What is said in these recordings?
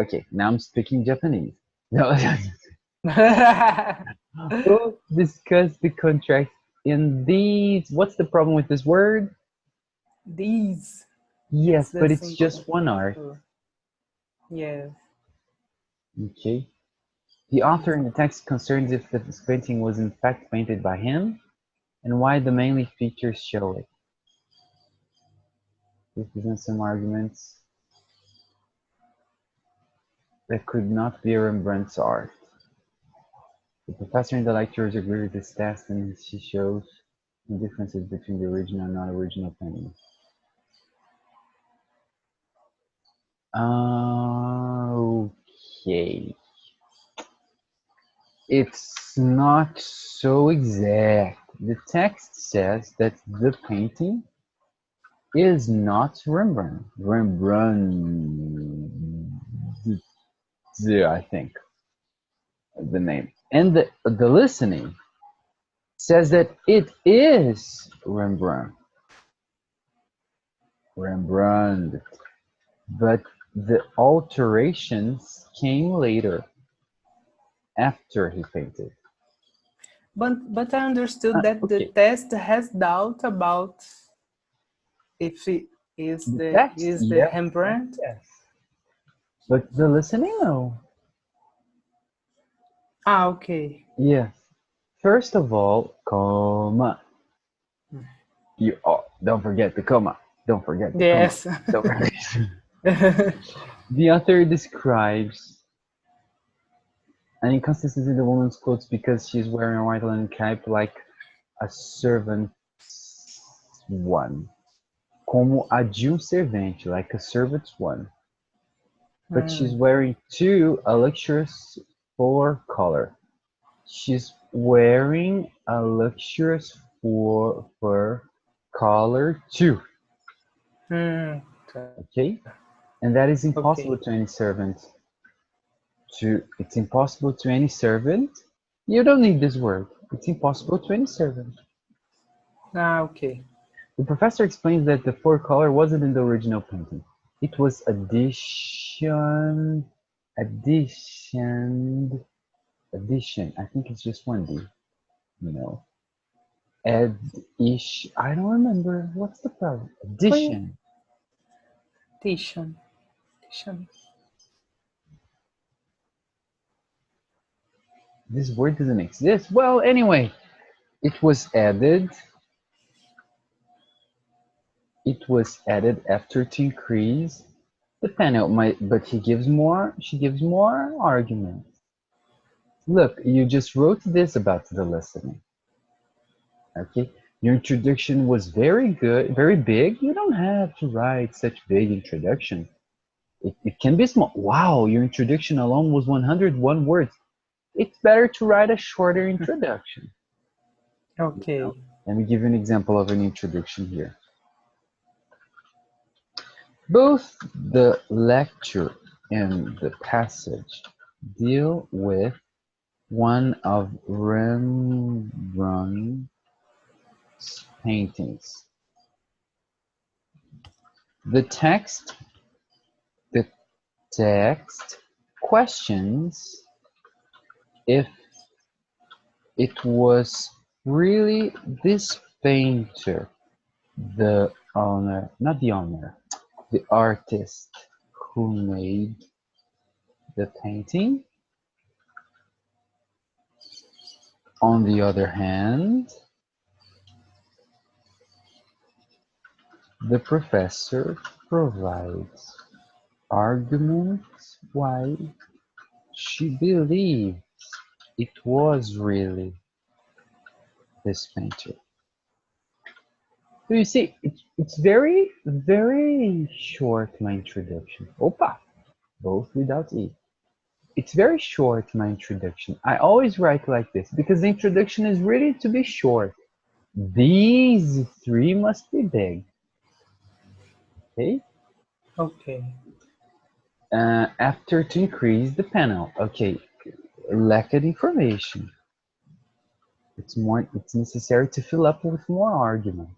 Okay, now I'm speaking Japanese. No, we'll discuss the contract in these. What's the problem with this word? These. Yes, It's the but it's singular. just one art. Yes. Okay. The author in the text concerns if this painting was in fact painted by him and why the mainly features show it. This presents some arguments that could not be Rembrandt's art. The professor and the lecturers agree with this test, and she shows the differences between the original and non-original paintings. Okay. It's not so exact. The text says that the painting is not Rembrandt. I think, the name. And the listening says that it is Rembrandt. But the alterations came later, after he painted. But I understood that the Okay. test has doubt about if it is The the text, is the yes, Rembrandt. yes. But the listening, no. Ah, okay. Yes. First of all, comma. Don't forget the comma. Don't forget the comma. Yes. Don't forget. The author describes an inconsistency in the woman's clothes because she's wearing a white linen cape like a servant's one. Como a de servente, like a servant's one. But she's wearing a luxurious fur collar. She's wearing a luxurious fur collar too. Okay? And that is impossible to any servant. It's impossible to any servant. You don't need this word. It's impossible to any servant. Ah, okay. The professor explains that the fur collar wasn't in the original painting. It was addition. I think it's just one D. You know. I don't remember. What's the problem? Addition. Addition. This word doesn't exist. Well, anyway, it was added. It was added after to increase the panel. But she gives more arguments. Look, you just wrote this about the listening. Okay, your introduction was very good, very big. You don't have to write such big introduction. It can be small. Wow, your introduction alone was 101 words. It's better to write a shorter introduction. Okay. You know? Let me give you an example of an introduction here. Both the lecture and the passage deal with one of Rembrandt's paintings. The text questions if it was really this painter, the artist who made the painting. On the other hand, the professor provides arguments why she believes it was really this painter. So you see, it's very, very short, my introduction. Opa! Both without E. It's very short, my introduction. I always write like this because the introduction is really to be short. These three must be big. Okay? Okay. After to increase the panel. Okay, lack of information. It's necessary to fill up with more argument.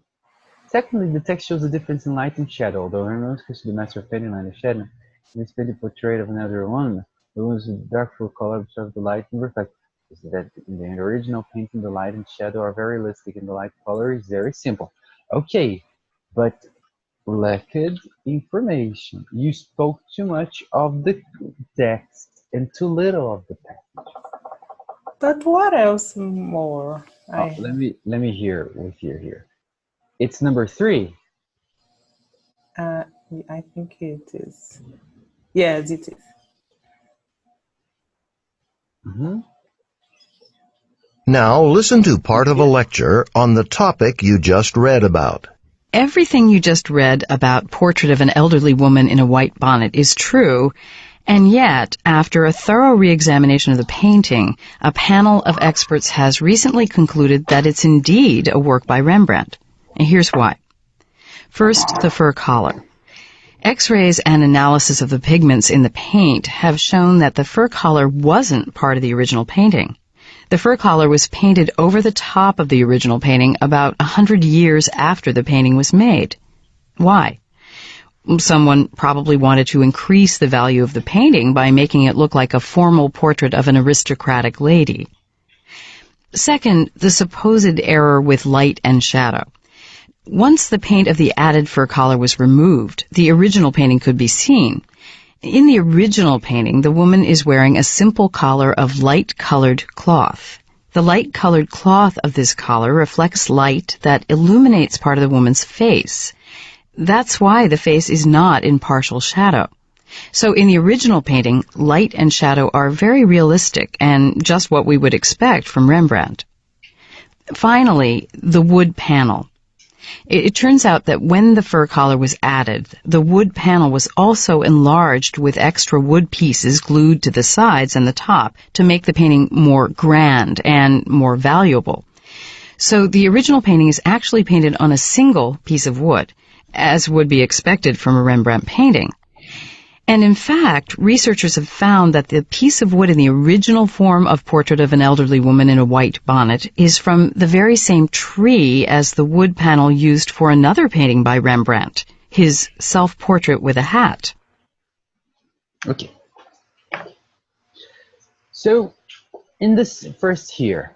Secondly, the text shows a difference in light and shadow. Although Rembrandt was the master of painting light and shadow, in this painting portrait of another woman, the woman's dark full color absorbs the light and reflects. Is that in the original painting, the light and shadow are very realistic, and the light color is very simple. Okay, but lacked information. You spoke too much of the text and too little of the text. But what else more? Let me hear with you here. It's number 3. I think it is. Yes, it is. Now listen to part of a lecture on the topic you just read about. Everything you just read about Portrait of an Elderly Woman in a White Bonnet is true, and yet, after a thorough re-examination of the painting, a panel of experts has recently concluded that it's indeed a work by Rembrandt. And here's why. First, the fur collar. X-rays and analysis of the pigments in the paint have shown that the fur collar wasn't part of the original painting. The fur collar was painted over the top of the original painting about 100 years after the painting was made. Why? Someone probably wanted to increase the value of the painting by making it look like a formal portrait of an aristocratic lady. Second, the supposed error with light and shadow. Once the paint of the added fur collar was removed, the original painting could be seen. In the original painting, the woman is wearing a simple collar of light-colored cloth. The light-colored cloth of this collar reflects light that illuminates part of the woman's face. That's why the face is not in partial shadow. So in the original painting, light and shadow are very realistic and just what we would expect from Rembrandt. Finally, the wood panel. It turns out that when the fur collar was added, the wood panel was also enlarged with extra wood pieces glued to the sides and the top to make the painting more grand and more valuable. So the original painting is actually painted on a single piece of wood, as would be expected from a Rembrandt painting. And in fact, researchers have found that the piece of wood in the original form of Portrait of an Elderly Woman in a White Bonnet is from the very same tree as the wood panel used for another painting by Rembrandt, his self-portrait with a hat. Okay. So, in this first here,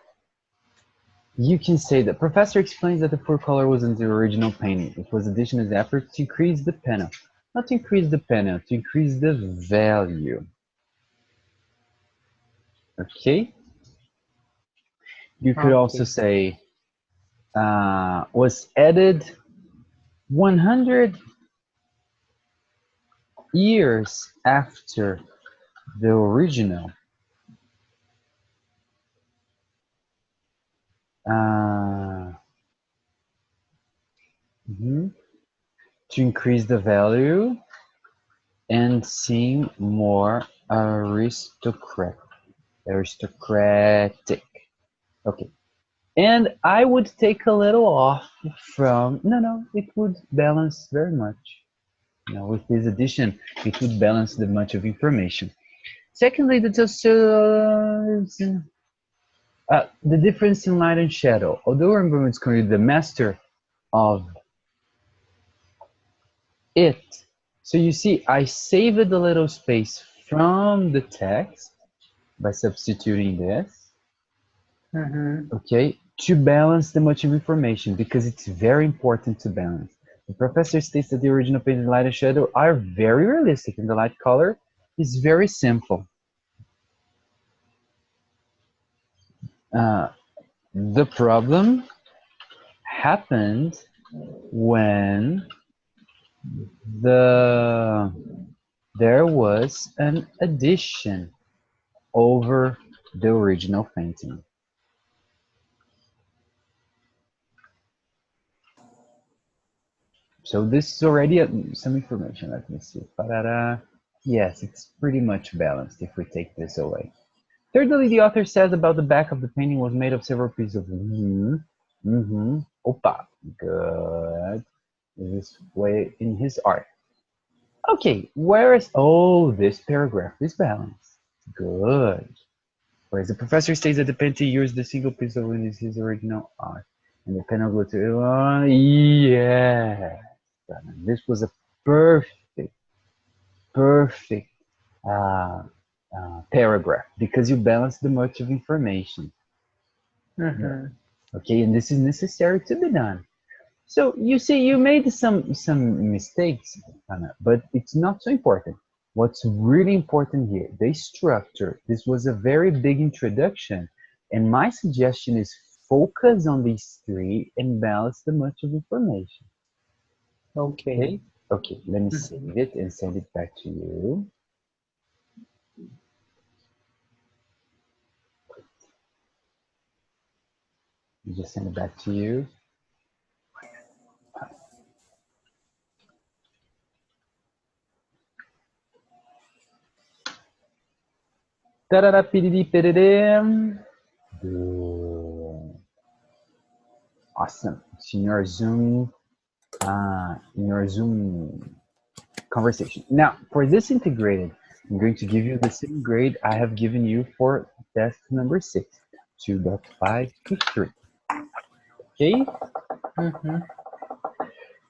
you can say that Professor explains that the fur color wasn't the original painting. It was addition of the effort to increase the panel. Not to increase the panel, to increase the value. Okay? You could also say was added 100 years after the original. To increase the value and seem more aristocratic. Okay. And I would take a little off from, no, it would balance very much. Now, with this addition, it would balance the much of information. Secondly, the difference in light and shadow. Although Rembrandt is considered the master of it, so you see, I saved a little space from the text by substituting this. Okay, to balance the much of information, because it's very important to balance. The professor states that the original painted light and shadow are very realistic, and the light color is very simple. The problem happened when there was an addition over the original painting. So this is already some information. Let me see. Yes, it's pretty much balanced if we take this away. Thirdly, the author says about the back of the painting was made of several pieces of Opa, good. This way in his art. Okay, whereas this paragraph is balanced. Good. Whereas the professor states that the painting used the single piece of wood in his original art. And the panel goes to, oh, yeah. This was a perfect uh, paragraph because you balanced the much of information. Okay, and this is necessary to be done. So you see, you made some mistakes, Anna, but it's not so important. What's really important here, the structure. This was a very big introduction, and my suggestion is focus on these three and balance the much of information. Okay. Okay, let me save it and send it back to you. Just send it back to you. Ta-da-da, pididi-pididi. Awesome. It's in your Zoom conversation. Now, for this integrated, I'm going to give you the same grade I have given you for test number 6, 2.5 to 3. Okay?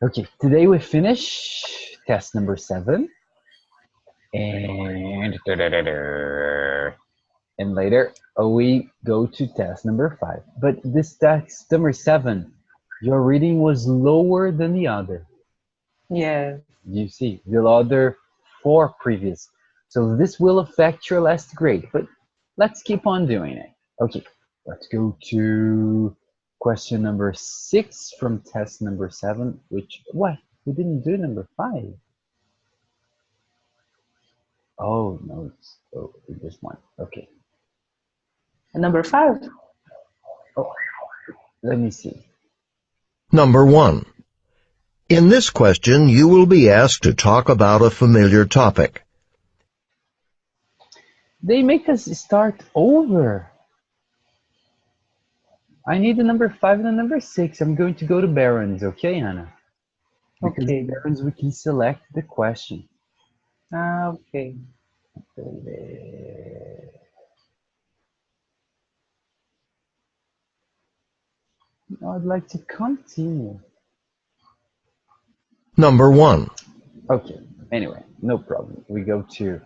Okay, today we finish test number 7. And later we go to test number 5. But this test number 7, your reading was lower than the other. Yes. You see, the other 4 previous. So this will affect your last grade, but let's keep on doing it. Okay, let's go to question number 6 from test number 7, which, what? We didn't do number 5. Oh, no, it's this one. Okay. Number 5. Oh, let me see. Number 1. In this question, you will be asked to talk about a familiar topic. They make us start over. I need the number 5 and the number 6. I'm going to go to Barron's, okay, Anna? Because Okay. in Barron's we can select the question. Okay. I'd like to continue. Number 1. Okay, anyway, no problem. We go to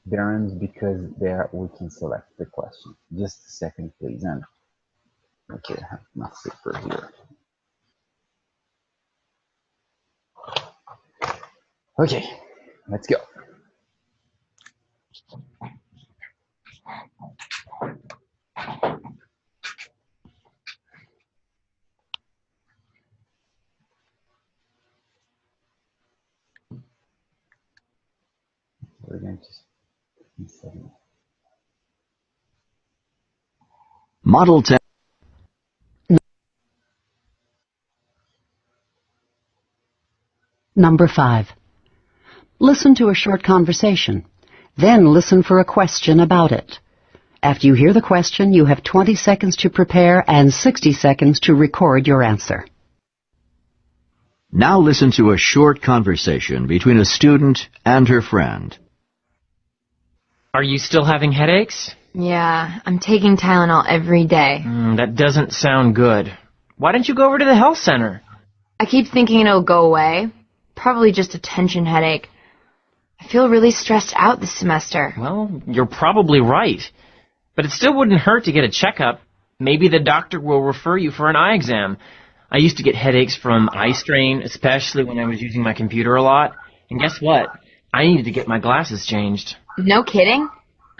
Barron's because there we can select the question. Just a second, please, Anna. Okay, I have my paper here. Okay, let's go. We're going to Model 10. Number 5. Listen to a short conversation. Then listen for a question about it. After you hear the question, you have 20 seconds to prepare and 60 seconds to record your answer. Now listen to a short conversation between a student and her friend. Are you still having headaches? Yeah, I'm taking Tylenol every day. That doesn't sound good. Why don't you go over to the health center? I keep thinking it'll go away. Probably just a tension headache. I feel really stressed out this semester. Well, you're probably right. But it still wouldn't hurt to get a checkup. Maybe the doctor will refer you for an eye exam. I used to get headaches from eye strain, especially when I was using my computer a lot. And guess what? I needed to get my glasses changed. No kidding?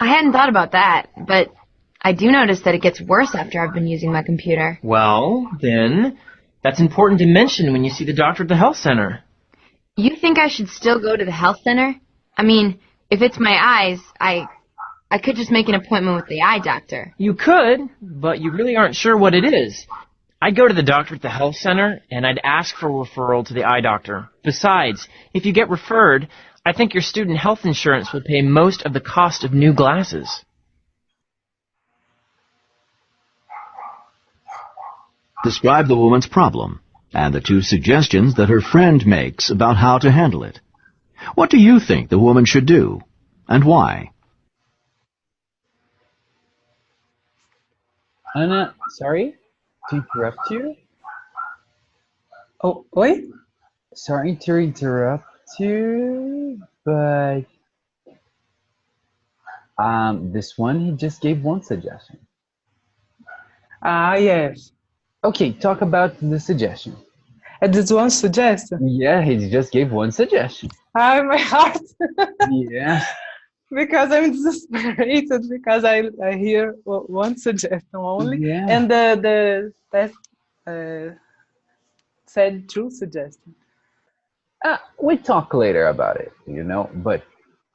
I hadn't thought about that, but I do notice that it gets worse after I've been using my computer. Well, then, that's important to mention when you see the doctor at the health center. You think I should still go to the health center? I mean, if it's my eyes, I could just make an appointment with the eye doctor. You could, but you really aren't sure what it is. I'd go to the doctor at the health center, and I'd ask for a referral to the eye doctor. Besides, if you get referred, I think your student health insurance will pay most of the cost of new glasses. Describe the woman's problem and the 2 suggestions that her friend makes about how to handle it. What do you think the woman should do, and why? Anna, sorry to interrupt you. Oh, oi? Sorry to interrupt you, but this one he just gave one suggestion. Ah, yes. Okay, talk about the suggestion. And this one suggestion. Yeah, he just gave one suggestion. Ah, my heart. Yeah. Because I'm desperate because I hear one suggestion only, Yeah. and the test said two suggestions. We talk later about it, but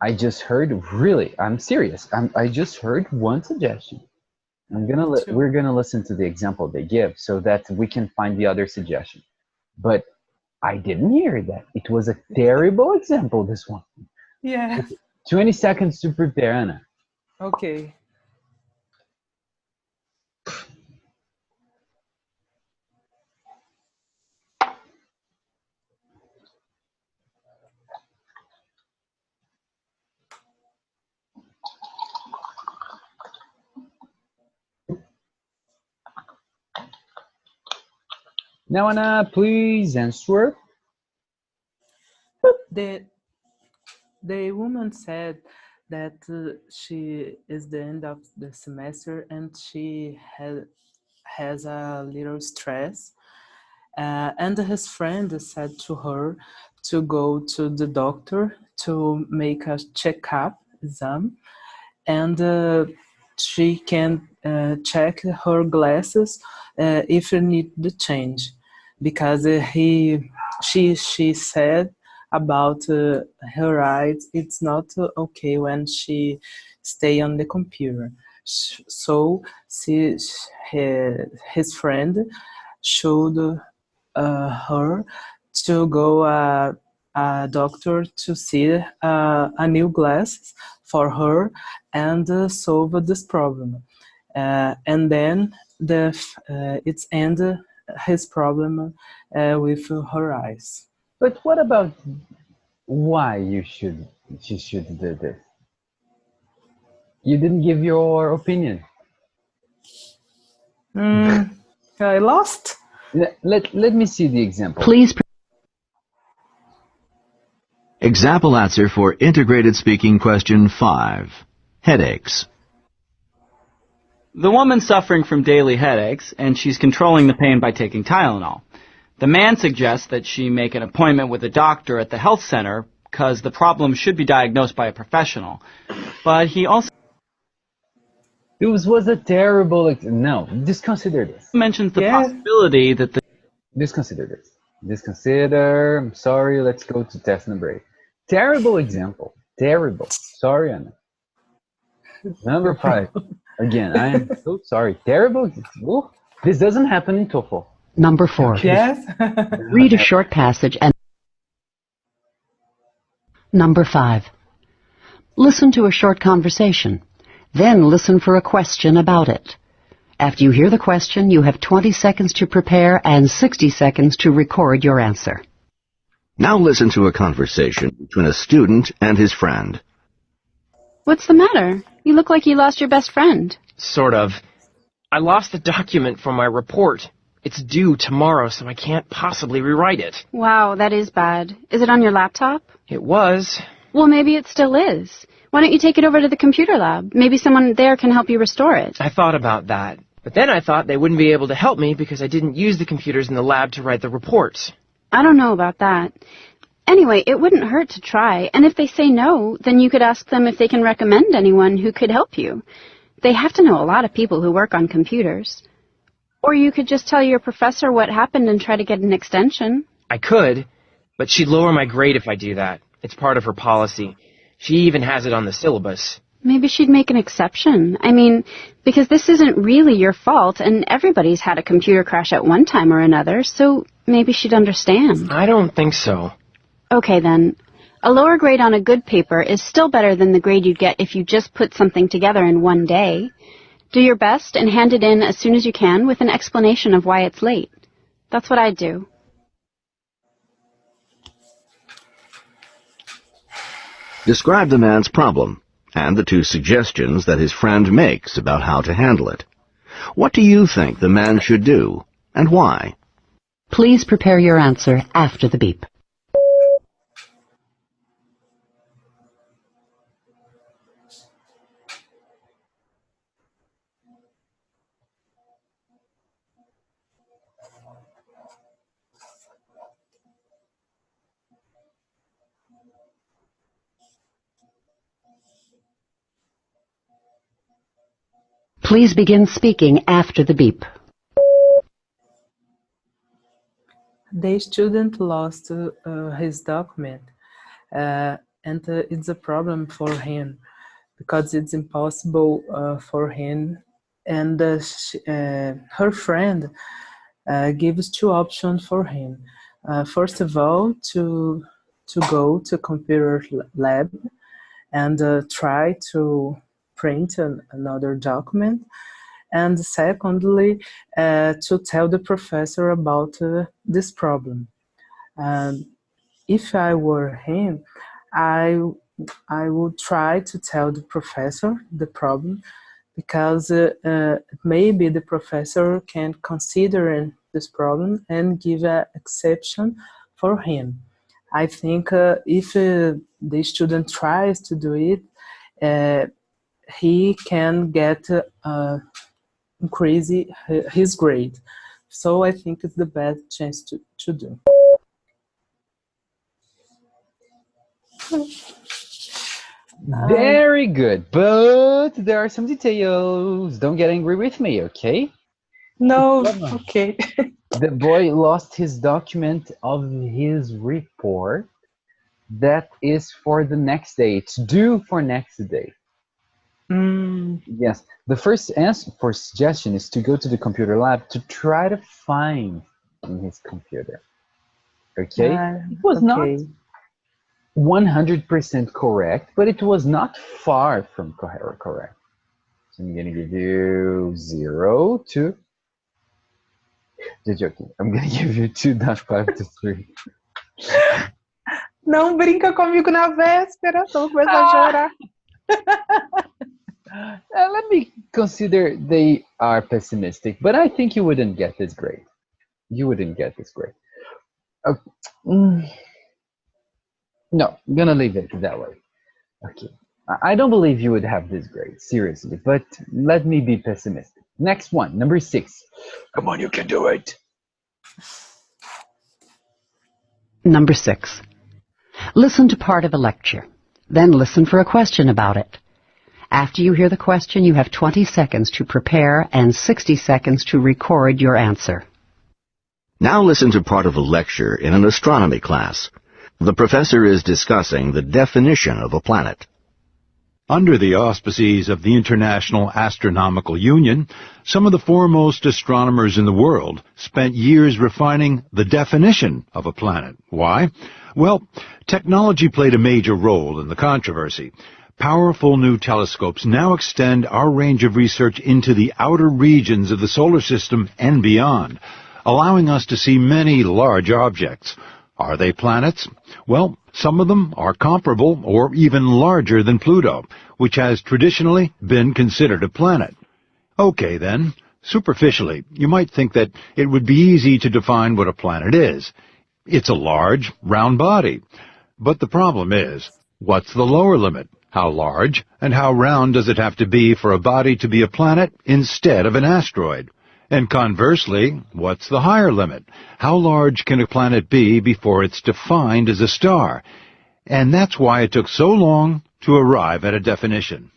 I just heard, really, I'm serious. I just heard one suggestion. Two. We're gonna listen to the example they give so that we can find the other suggestion. But I didn't hear that. It was a terrible example, this one. Yeah. 20 seconds to prepare, Anna. Okay. Now, Anna, please answer. The the woman said that she is the end of the semester and she has a little stress. And his friend said to her to go to the doctor to make a checkup exam, and she can check her glasses if you need the change, because she said about her eyes it's not okay when she stay on the computer. So his friend showed her to go a doctor to see a new glasses for her and solve this problem. And then it's end his problem with her eyes. But what about why she should do this? You didn't give your opinion. I lost. Let me see the example. Please. Example answer for integrated speaking question 5. Headaches. The woman's suffering from daily headaches, and she's controlling the pain by taking Tylenol. The man suggests that she make an appointment with a doctor at the health center because the problem should be diagnosed by a professional. But he also This was a terrible. No, disconsider this. mentions the Yeah. possibility that the Disconsider this. Disconsider. I'm sorry. Let's go to test number 8. Terrible example. Terrible. Sorry, Anna. Number 5. Again, I am so sorry. Terrible. Ooh, this doesn't happen in TOEFL. Number 4. Yes. Read a short passage and... Number 5. Listen to a short conversation. Then listen for a question about it. After you hear the question, you have 20 seconds to prepare and 60 seconds to record your answer. Now listen to a conversation between a student and his friend. What's the matter? You look like you lost your best friend. Sort of. I lost the document from my report. It's due tomorrow, so I can't possibly rewrite it. Wow, that is bad. Is it on your laptop? It was. Well, maybe it still is. Why don't you take it over to the computer lab? Maybe someone there can help you restore it. I thought about that. But then I thought they wouldn't be able to help me because I didn't use the computers in the lab to write the reports. I don't know about that. Anyway, it wouldn't hurt to try, and if they say no, then you could ask them if they can recommend anyone who could help you. They have to know a lot of people who work on computers. Or you could just tell your professor what happened and try to get an extension. I could, but she'd lower my grade if I do that. It's part of her policy. She even has it on the syllabus. Maybe she'd make an exception. I mean, because this isn't really your fault, and everybody's had a computer crash at one time or another, so maybe she'd understand. I don't think so. Okay, then. A lower grade on a good paper is still better than the grade you'd get if you just put something together in one day. Do your best and hand it in as soon as you can with an explanation of why it's late. That's what I'd do. Describe the man's problem and the 2 suggestions that his friend makes about how to handle it. What do you think the man should do, and why? Please prepare your answer after the beep. Please begin speaking after the beep. The student lost his document, and it's a problem for him because it's impossible for him. And her friend gives two options for him. First of all, to go to computer lab and try to print another document, and secondly, to tell the professor about this problem. And if I were him, I would try to tell the professor the problem, because maybe the professor can consider this problem and give an exception for him. I think if the student tries to do it, he can get increase his grade. So I think it's the best chance to do. Very good, but there are some details. Don't get angry with me, okay? No, okay. The boy lost his document of his report. That is for the next day. It's due for next day. Yes. The first answer for suggestion is to go to the computer lab to try to find in his computer. Okay? It was not 100% correct, but it was not far from correct. So I'm gonna give you 0 to... Just joking. I'm gonna give you 2.5 to 3. Não brinca comigo na véspera, tô começando a chorar. Let me consider they are pessimistic, but I think you wouldn't get this grade. You wouldn't get this grade. No, I'm gonna leave it that way. Okay. I don't believe you would have this grade, seriously, but let me be pessimistic. Next one, number 6. Come on, you can do it. Number 6. Listen to part of a lecture. Then listen for a question about it. After you hear the question, you have 20 seconds to prepare and 60 seconds to record your answer. Now listen to part of a lecture in an astronomy class. The professor is discussing the definition of a planet. Under the auspices of the International Astronomical Union, some of the foremost astronomers in the world spent years refining the definition of a planet. Why? Well, technology played a major role in the controversy. Powerful new telescopes now extend our range of research into the outer regions of the solar system and beyond, allowing us to see many large objects. Are they planets? Well, some of them are comparable or even larger than Pluto, which has traditionally been considered a planet. Okay then, superficially, you might think that it would be easy to define what a planet is. It's a large, round body. But the problem is, what's the lower limit? How large and how round does it have to be for a body to be a planet instead of an asteroid? And conversely, what's the higher limit? How large can a planet be before it's defined as a star? And that's why it took so long to arrive at a definition.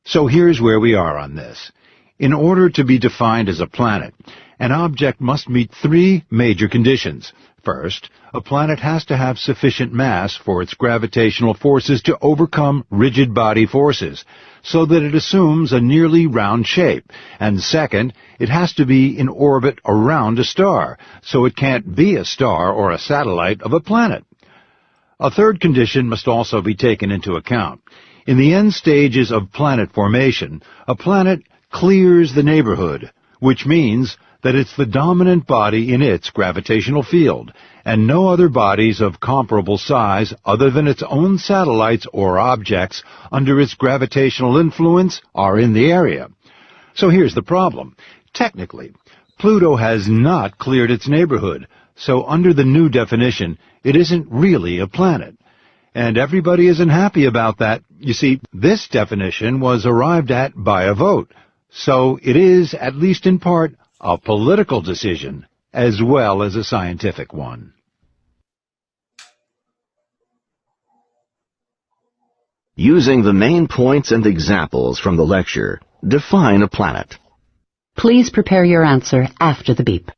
So here's where we are on this. In order to be defined as a planet, an object must meet 3 major conditions. First, a planet has to have sufficient mass for its gravitational forces to overcome rigid body forces, so that it assumes a nearly round shape. And second, it has to be in orbit around a star, so it can't be a star or a satellite of a planet. A third condition must also be taken into account. In the end stages of planet formation, a planet clears the neighborhood, which means that it's the dominant body in its gravitational field, and no other bodies of comparable size other than its own satellites or objects under its gravitational influence are in the area. So here's the problem. Technically, Pluto has not cleared its neighborhood, so under the new definition, it isn't really a planet. And everybody isn't happy about that. You see, this definition was arrived at by a vote, so it is, at least in part, a political decision, as well as a scientific one. Using the main points and examples from the lecture, define a planet. Please prepare your answer after the beep.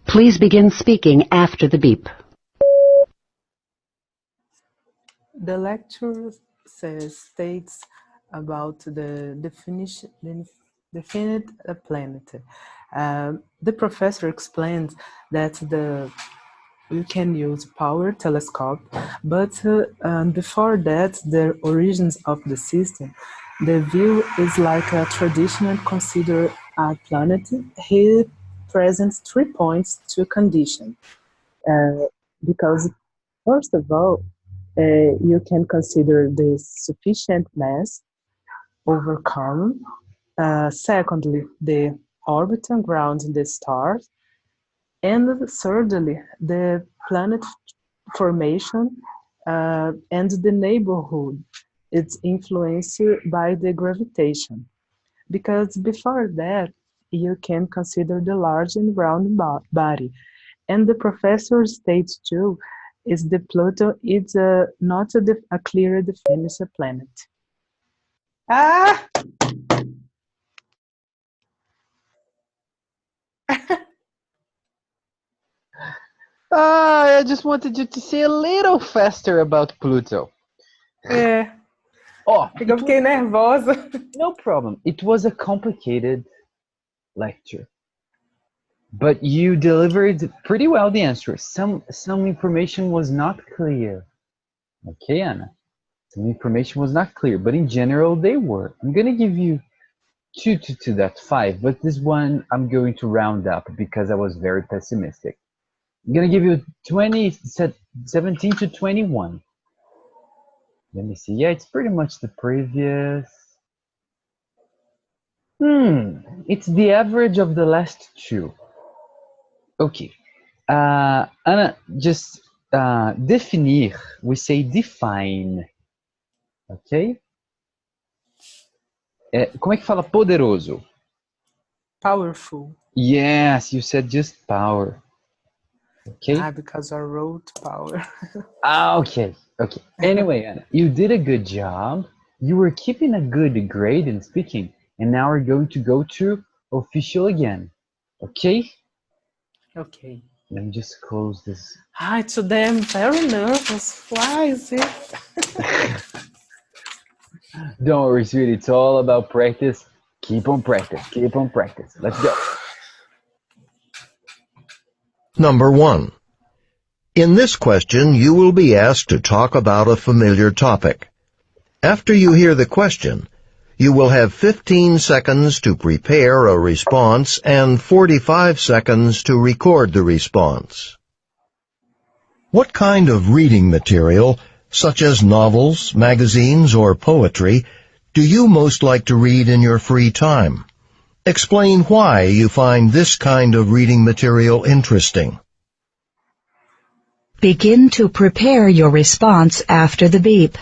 Please begin speaking after the beep. The lecture states about the definite planet. The professor explains that you can use power telescope, but before that, the origins of the system, the view is like a traditional consider a planet. He presents 3 points to condition, because first of all, you can consider the sufficient mass overcome. Secondly, the orbit around the stars. And thirdly, the planet formation and the neighborhood. It's influenced by the gravitation. Because before that, you can consider the large and round body. And the professor states too, is the Pluto is not a clear defined planet. Ah! I just wanted you to say a little faster about Pluto. É. Oh, Eu fiquei nervosa. No problem. It was a complicated lecture, but you delivered pretty well the answer. Some information was not clear. Okay, Anna. Some information was not clear, but in general they were. I'm gonna give you 2 to that 5, but this one I'm going to round up because I was very pessimistic. I'm gonna give you 17 to 21. Let me see. Yeah, it's pretty much the previous. It's the average of the last 2. Okay. Anna, just definir, we say define. Ok? Como é que fala poderoso? Powerful. Yes, you said just power. Okay? Because I wrote power. Okay. Anyway, Anna, you did a good job. You were keeping a good grade in speaking, and now we're going to go to official again. Okay? Okay. Let me just close this. Today I'm very nervous. Why is it? Don't worry, sweetie. It's all about practice. Keep on practice. Keep on practice. Let's go. Number 1. In this question, you will be asked to talk about a familiar topic. After you hear the question, you will have 15 seconds to prepare a response and 45 seconds to record the response. What kind of reading material, such as novels, magazines, or poetry, do you most like to read in your free time? Explain why you find this kind of reading material interesting. Begin to prepare your response after the beep.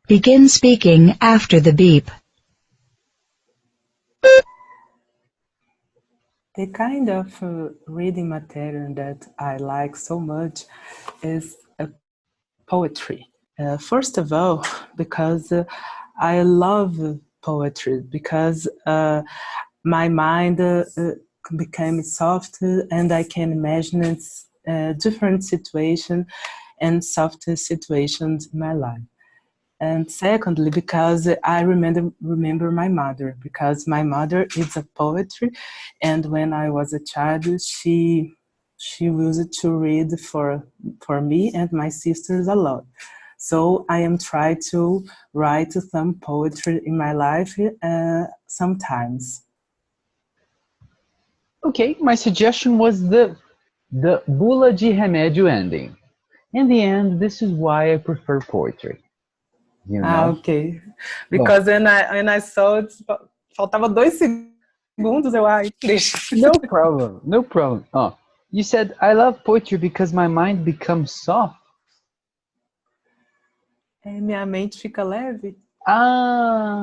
Begin speaking after the beep. The kind of reading material that I like so much is poetry. First of all, because I love poetry, because my mind became soft and I can imagine different situations and soft situations in my life. And secondly, because I remember my mother, because my mother is a poetry, and when I was a child, she used to read for me and my sisters a lot. So I am trying to write some poetry in my life sometimes. Okay, my suggestion was the bula de remédio ending. In the end, this is why I prefer poetry. You Ah, know? okay. Well, Because when I saw it, faltava 2 segundos, deixa. no problem, no problem. Oh, you said I love poetry because my mind becomes soft. Minha mente fica leve. Ah,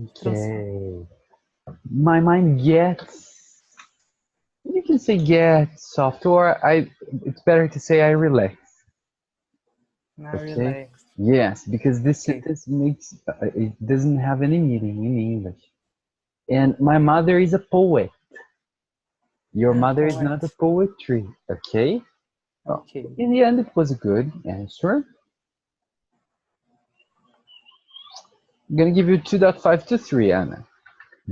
okay. My mind gets, you can say get soft, or it's better to say I relax. I Okay? relax. Yes, because this Okay. sentence it doesn't have any meaning in English. And my mother is a poet. Your mother is not a Poet. poetry, okay? Well, Okay. in the end, it was a good answer. I'm gonna give you 2.5 to 3, Anna.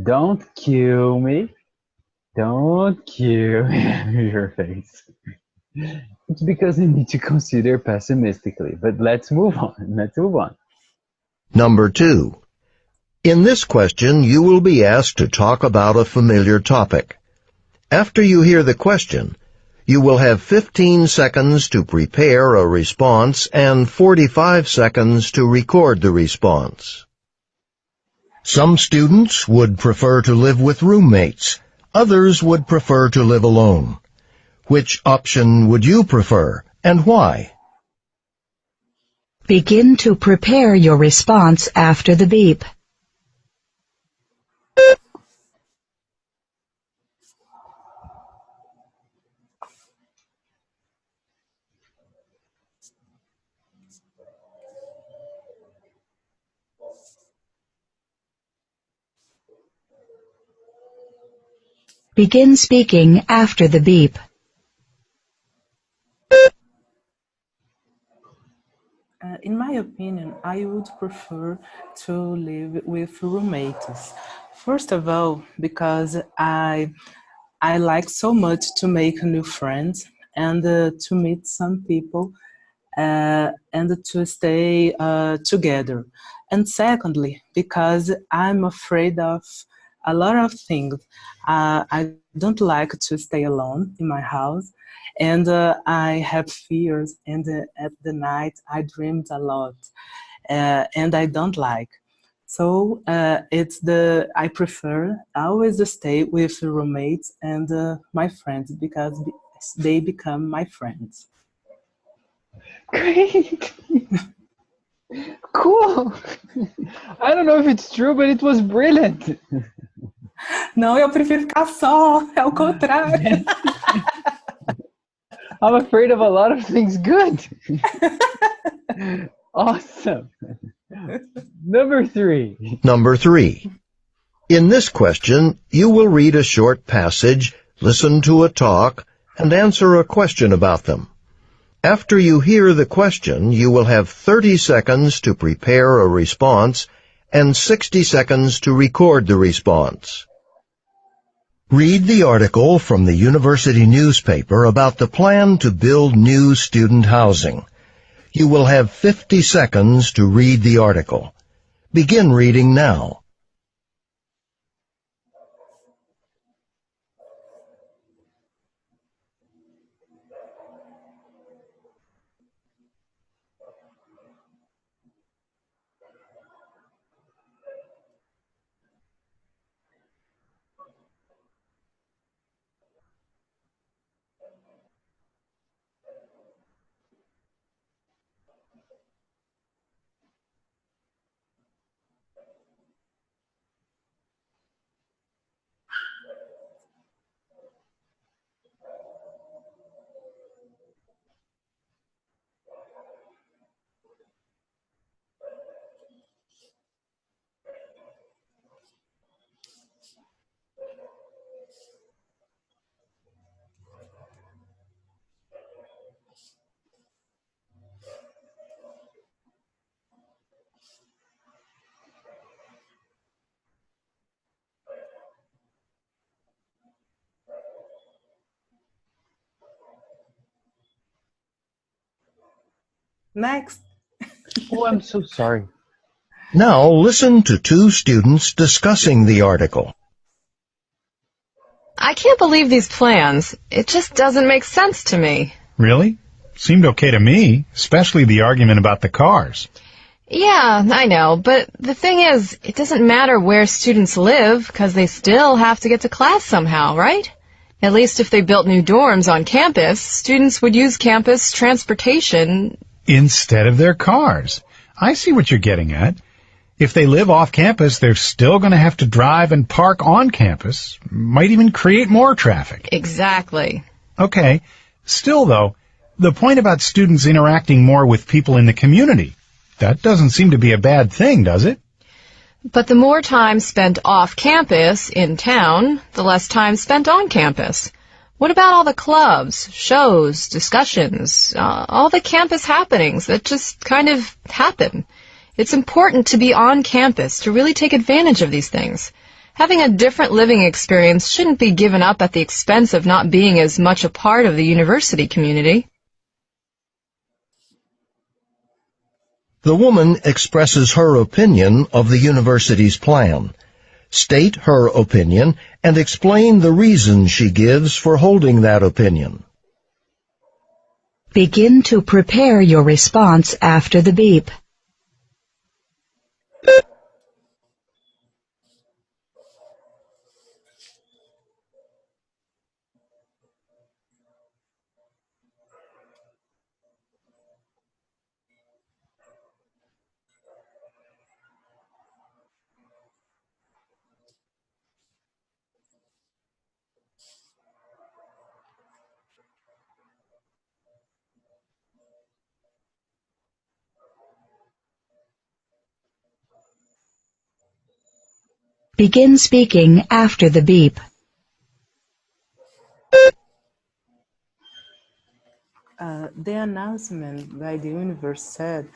Don't kill me. Don't kill your face. It's because I need to consider pessimistically, but let's move on. Let's move on. Number 2. In this question, you will be asked to talk about a familiar topic. After you hear the question, you will have 15 seconds to prepare a response and 45 seconds to record the response. Some students would prefer to live with roommates. Others would prefer to live alone. Which option would you prefer, and why? Begin to prepare your response after the beep. Begin speaking after the beep. In my opinion, I would prefer to live with roommates. First of all, because I like so much to make new friends and to meet some people and to stay together. And secondly, because I'm afraid of a lot of things. I don't like to stay alone in my house, and I have fears. And at the night, I dreamed a lot, and I don't like. So I prefer always to stay with roommates and my friends because they become my friends. Great. Cool. I don't know if it's true, but it was brilliant. Não, eu prefiro ficar só, é o contrário. I'm afraid of a lot of things good. Awesome. Number 3. Number 3. In this question, you will read a short passage, listen to a talk, and answer a question about them. After you hear the question, you will have 30 seconds to prepare a response and 60 seconds to record the response. Read the article from the university newspaper about the plan to build new student housing. You will have 50 seconds to read the article. Begin reading now. Next. Oh, I'm so sorry. Now listen to two students discussing the article. I can't believe these plans. It just doesn't make sense to me. Really? Seemed okay to me, especially the argument about the cars. Yeah, I know, but the thing is, it doesn't matter where students live, because they still have to get to class somehow, right? At least if they built new dorms on campus, students would use campus transportation Instead of their cars. I see what you're getting at. If they live off campus, they're still going to have to drive and park on campus. Might even create more traffic. Exactly. Okay. Still, though, the point about students interacting more with people in the community, that doesn't seem to be a bad thing, does it? But the more time spent off campus, in town, the less time spent on campus. What about all the clubs, shows, discussions, all the campus happenings that just kind of happen? It's important to be on campus to really take advantage of these things. Having a different living experience shouldn't be given up at the expense of not being as much a part of the university community. The woman expresses her opinion of the university's plan. State her opinion and explain the reason she gives for holding that opinion. Begin to prepare your response after the beep. Begin speaking after the beep. The announcement by the universe said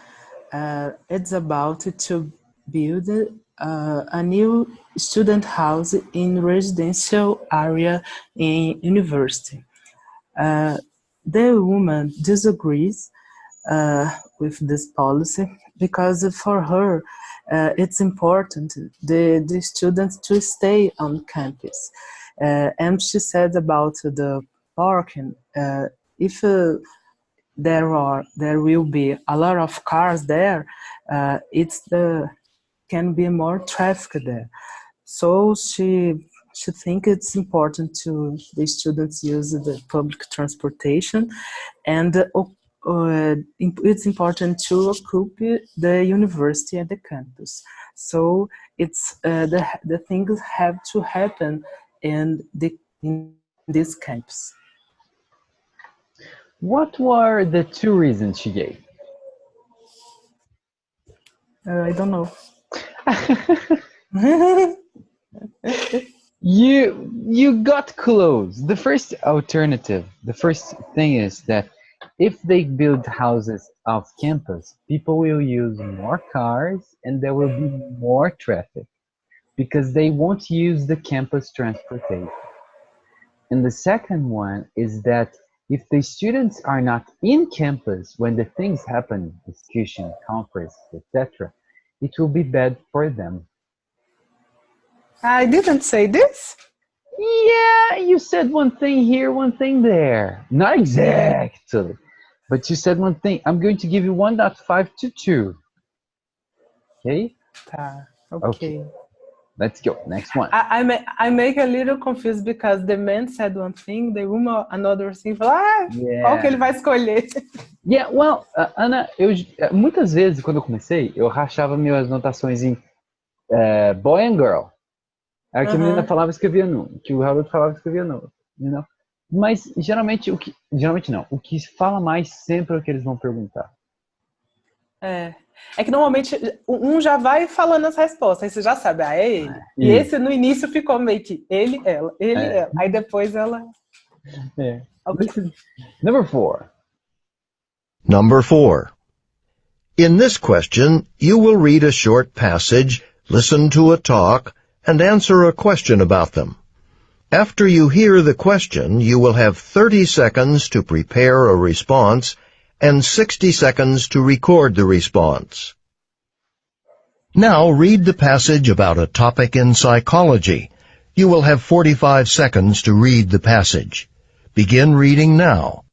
it's about to build a new student house in residential area in university. The woman disagrees with this policy because for her it's important the students to stay on campus. And she said about the parking, if there will be a lot of cars there, can be more traffic there. So she think it's important to the students use the public transportation, and it's important to occupy the university and the campus. So it's the things have to happen in this campus. What were the two reasons she gave? I don't know. You got close. The first alternative, the first thing is that if they build houses off campus, people will use more cars and there will be more traffic because they won't use the campus transportation. And the second one is that if the students are not in campus when the things happen, discussion, conference, etc., it will be bad for them. I didn't say this. Yeah, you said one thing here, one thing there. Not exactly, but you said one thing. I'm going to give you 1.5 to 2. Okay? Okay. Let's go. Next one. I make a little confused because the man said one thing, the woman another thing. Qual que ele vai escolher? Yeah, well, Ana, muitas vezes quando eu comecei, eu rachava minhas anotações em boy and girl. Aí que a menina falava, escrevia no, que o garoto falava, escrevia no, you know? Mas geralmente não. O que fala mais sempre é o que eles vão perguntar. É que normalmente um já vai falando as respostas, aí você já sabe, é ele. E esse no início ficou meio que ele, ela, ela. Aí depois ela... Okay. Number 4. Number 4. In this question, you will read a short passage, listen to a talk, and answer a question about them. After you hear the question, you will have 30 seconds to prepare a response and 60 seconds to record the response. Now read the passage about a topic in psychology. You will have 45 seconds to read the passage. Begin reading now.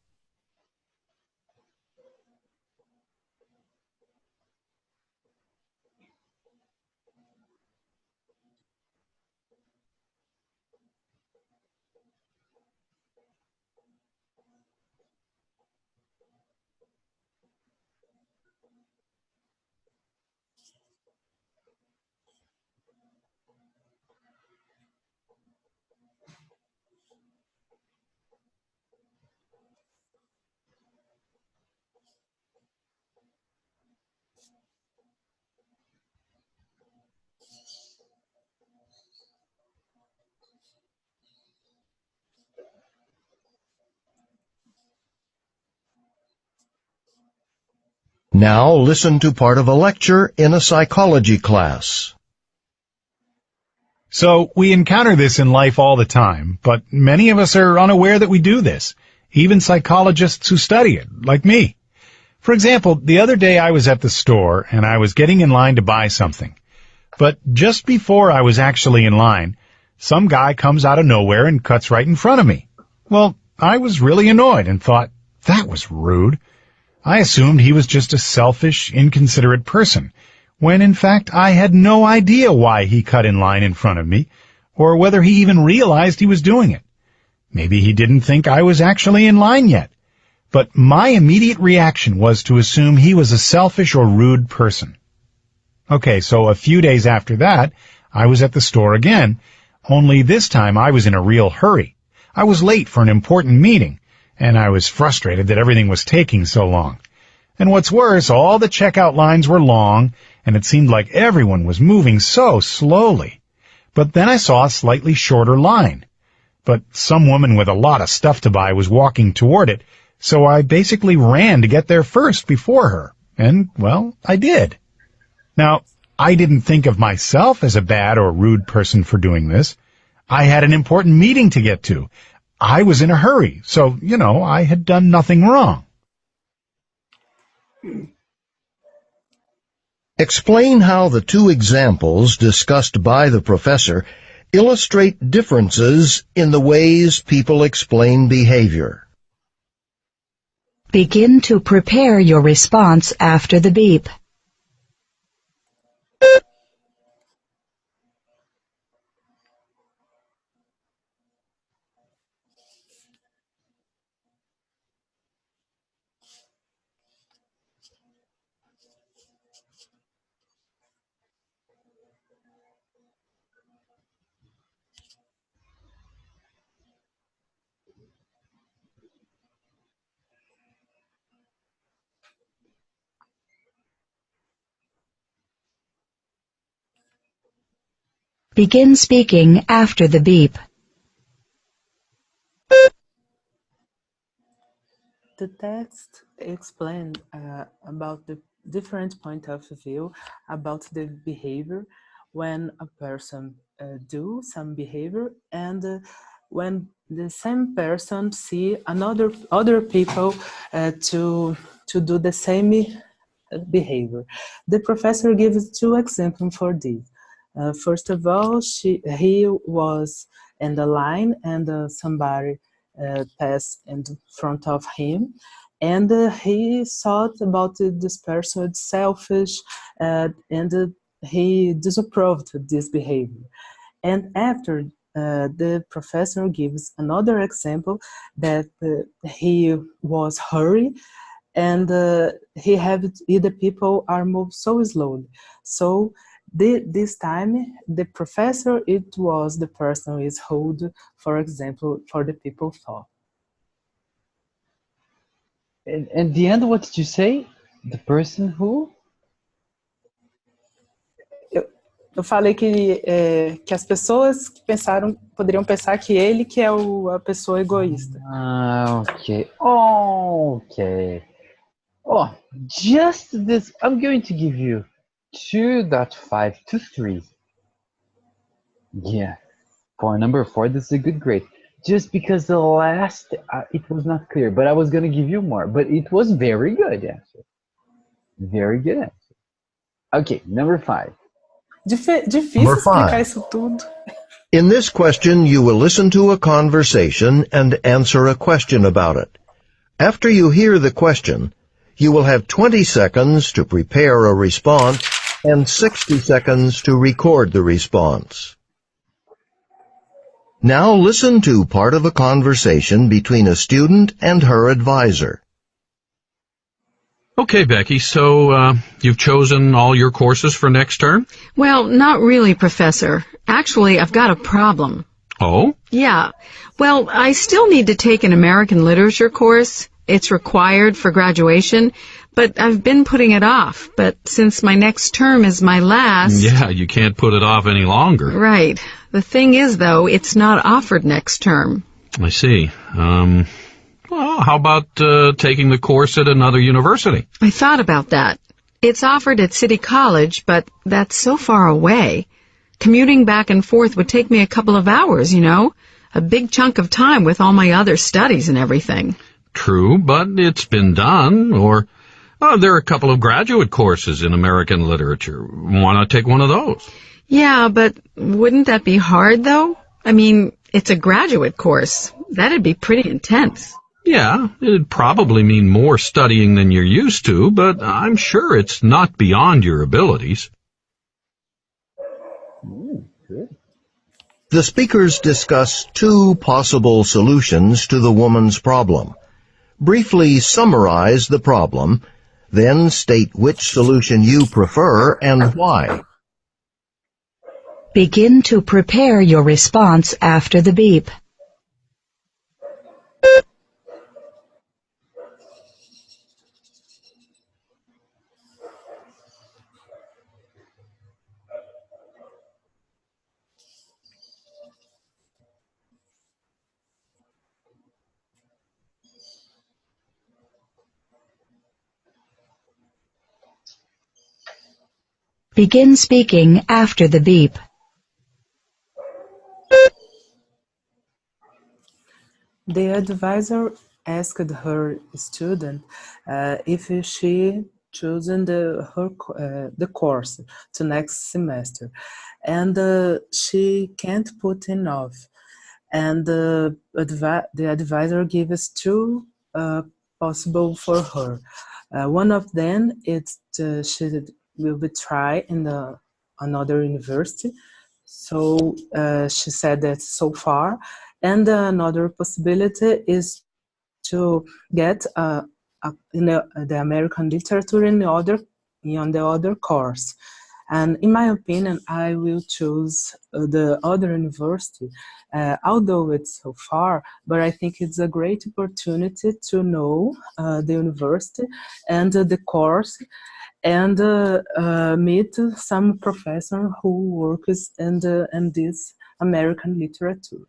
Now listen to part of a lecture in a psychology class. So we encounter this in life all the time, but many of us are unaware that we do this, even psychologists who study it, like me. For example, the other day I was at the store and I was getting in line to buy something. But just before I was actually in line, some guy comes out of nowhere and cuts right in front of me. Well, I was really annoyed and thought, that was rude. I assumed he was just a selfish, inconsiderate person, when in fact I had no idea why he cut in line in front of me, or whether he even realized he was doing it. Maybe he didn't think I was actually in line yet. But my immediate reaction was to assume he was a selfish or rude person. Okay, so a few days after that, I was at the store again, only this time I was in a real hurry. I was late for an important meeting, and I was frustrated that everything was taking so long. And what's worse, all the checkout lines were long, and it seemed like everyone was moving so slowly. But then I saw a slightly shorter line. But some woman with a lot of stuff to buy was walking toward it, so I basically ran to get there first before her. And, well, I did. Now, I didn't think of myself as a bad or rude person for doing this. I had an important meeting to get to. I was in a hurry, so, I had done nothing wrong. Explain how the two examples discussed by the professor illustrate differences in the ways people explain behavior. Begin to prepare your response after the beep. Begin speaking after the beep. The text explained about the different point of view about the behavior when a person do some behavior and when the same person see other people to do the same behavior. The professor gives two examples for this. First of all, he was in the line and somebody passed in front of him, and he thought about this person selfish, and he disapproved this behavior. And after the professor gives another example that he was hurried and he have the people are moved so slowly. So this time the professor, it was the person who is hold, for example, for the people thought. And at the end, what did you say? The person who? Eu falei que as pessoas que poderiam pensar que ele que é a pessoa egoísta. Okay. Okay. Oh, just this. I'm going to give you 2.5 to 3. Yeah. For number 4, this is a good grade. Just because the last, it was not clear, but I was going to give you more. But it was very good answer. Very good answer. Okay, number 5. Difícil Number explicar 5. isso tudo. In this question, you will listen to a conversation and answer a question about it. After you hear the question, you will have 20 seconds to prepare a response and 60 seconds to record the response. Now listen to part of a conversation between a student and her advisor. Okay, Becky, so you've chosen all your courses for next term? Well, not really, Professor. Actually, I've got a problem. Oh? Yeah. Well, I still need to take an American literature course. It's required for graduation, but I've been putting it off. But since my next term is my last... Yeah, you can't put it off any longer. Right. The thing is, though, it's not offered next term. I see. Well, how about taking the course at another university? I thought about that. It's offered at City College, but that's so far away. Commuting back and forth would take me a couple of hours, you know? A big chunk of time with all my other studies and everything. True, but it's been done. Or there are a couple of graduate courses in American literature. Why not take one of those? Yeah, but wouldn't that be hard, though? I mean, it's a graduate course. That'd be pretty intense. Yeah, it'd probably mean more studying than you're used to, but I'm sure it's not beyond your abilities. Good. The speakers discuss 2 possible solutions to the woman's problem. Briefly summarize the problem, then state which solution you prefer and why. Begin to prepare your response after the beep. Begin speaking after the beep. The advisor asked her student if she chosen the course to next semester, and she can't put enough. And the advisor gave us 2 possible for her. One of them is she will be try in another university. So she said that so far. And another possibility is to get in the American literature in the other course. And in my opinion, I will choose the other university, although it's so far, but I think it's a great opportunity to know the university and the course, and meet some professor who works in this American literature.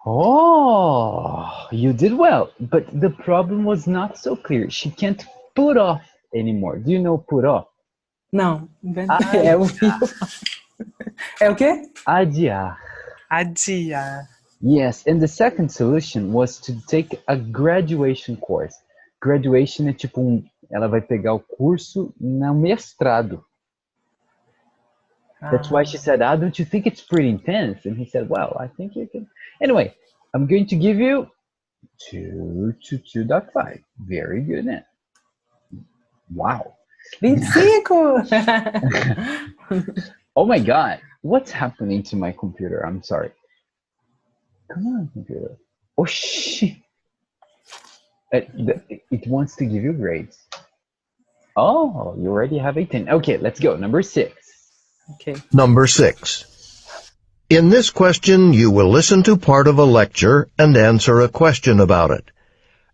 Oh, you did well, but the problem was not so clear. She can't put off anymore. Do you know put off? Não, é horrível. É o quê? Adiar. Adiar. Yes, and the second solution was to take a graduation course. Graduation é tipo ela vai pegar o curso no mestrado. That's why she said, don't you think it's pretty intense? And he said, well, I think you can. Anyway, I'm going to give you 2 to 2.5. Very good. Wow. 25! Oh my God. What's happening to my computer? I'm sorry. Come on, computer. Oh, shit. It wants to give you grades. Oh, you already have 18. Okay, let's go. Number 6. Okay. Number 6. In this question, you will listen to part of a lecture and answer a question about it.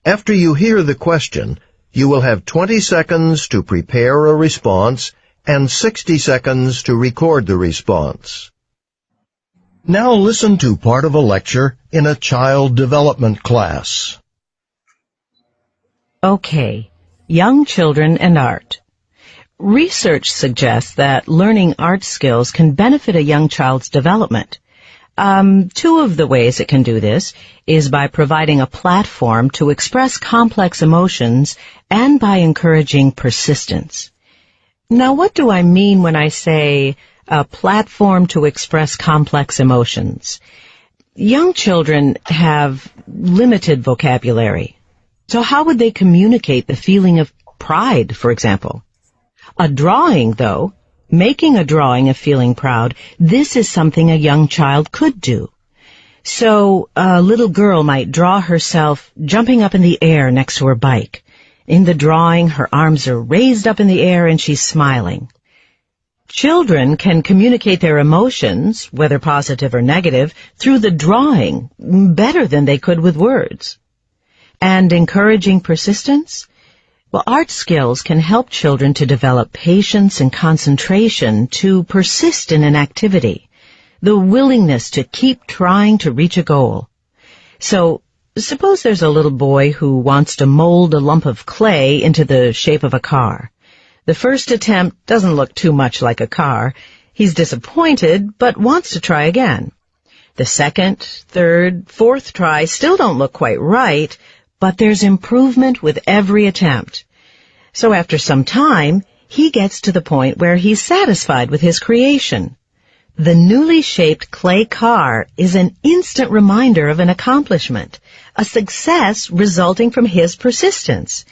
After you hear the question, you will have 20 seconds to prepare a response and 60 seconds to record the response. Now listen to part of a lecture in a child development class. Okay, young children and art. Research suggests that learning art skills can benefit a young child's development. Two of the ways it can do this is by providing a platform to express complex emotions and by encouraging persistence. Now, what do I mean when I say a platform to express complex emotions? Young children have limited vocabulary. So how would they communicate the feeling of pride, for example? A drawing, though, making a drawing of feeling proud, this is something a young child could do. So a little girl might draw herself jumping up in the air next to her bike. In the drawing, her arms are raised up in the air and she's smiling. Children can communicate their emotions, whether positive or negative, through the drawing better than they could with words. And encouraging persistence? Well, art skills can help children to develop patience and concentration to persist in an activity, the willingness to keep trying to reach a goal. So, suppose there's a little boy who wants to mold a lump of clay into the shape of a car. The first attempt doesn't look too much like a car. He's disappointed, but wants to try again. The second, third, fourth try still don't look quite right, but there's improvement with every attempt. So after some time, he gets to the point where he's satisfied with his creation. The newly shaped clay car is an instant reminder of an accomplishment, a success resulting from his persistence.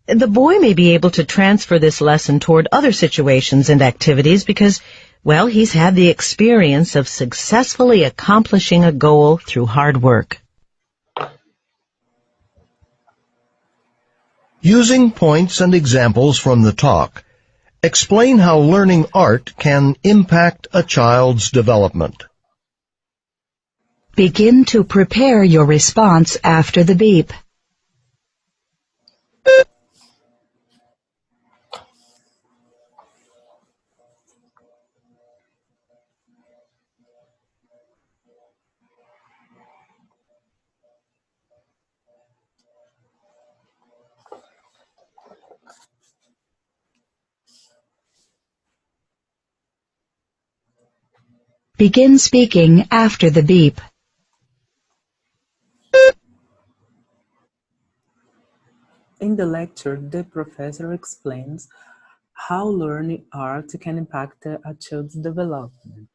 The boy may be able to transfer this lesson toward other situations and activities because, well, he's had the experience of successfully accomplishing a goal through hard work. Using points and examples from the talk, explain how learning art can impact a child's development. Begin to prepare your response after the beep. Begin speaking after the beep. In the lecture, the professor explains how learning art can impact a child's development.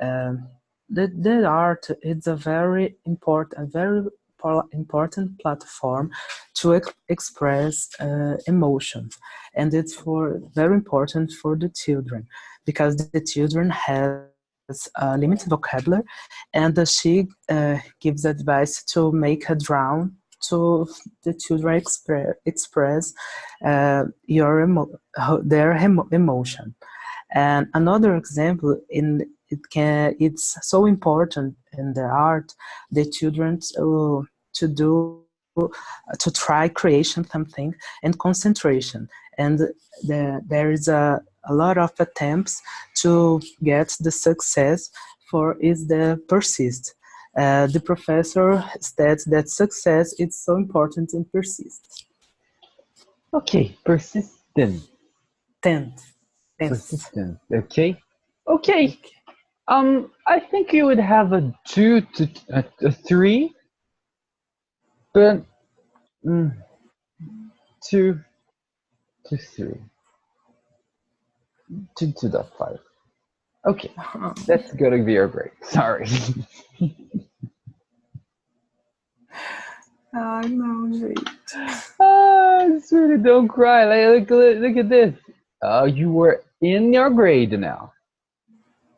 Um, the art is a very important platform to express emotions, and it's very important for the children because the children has a limited vocabulary, and she gives advice to make a drawing to the children express their emotion. And another example it's so important in the art the children to try creation something and concentration, and there is a lot of attempts to get the success for is the persist. The professor states that success is so important and persist. Okay, persistent. Persistent. Okay. Okay. I think you would have a 2 to a 3, but 2 to 3. 2.5. Okay, that's gonna be your grade. Sorry. Ai, não, gente. Sweetie, don't cry. Look at this. You were in your grade now.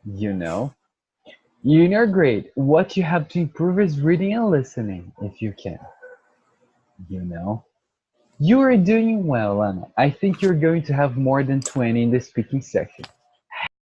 You know, in your grade, what you have to improve is reading and listening, if you can. You know, you are doing well, Anna. I think you're going to have more than 20 in the speaking section.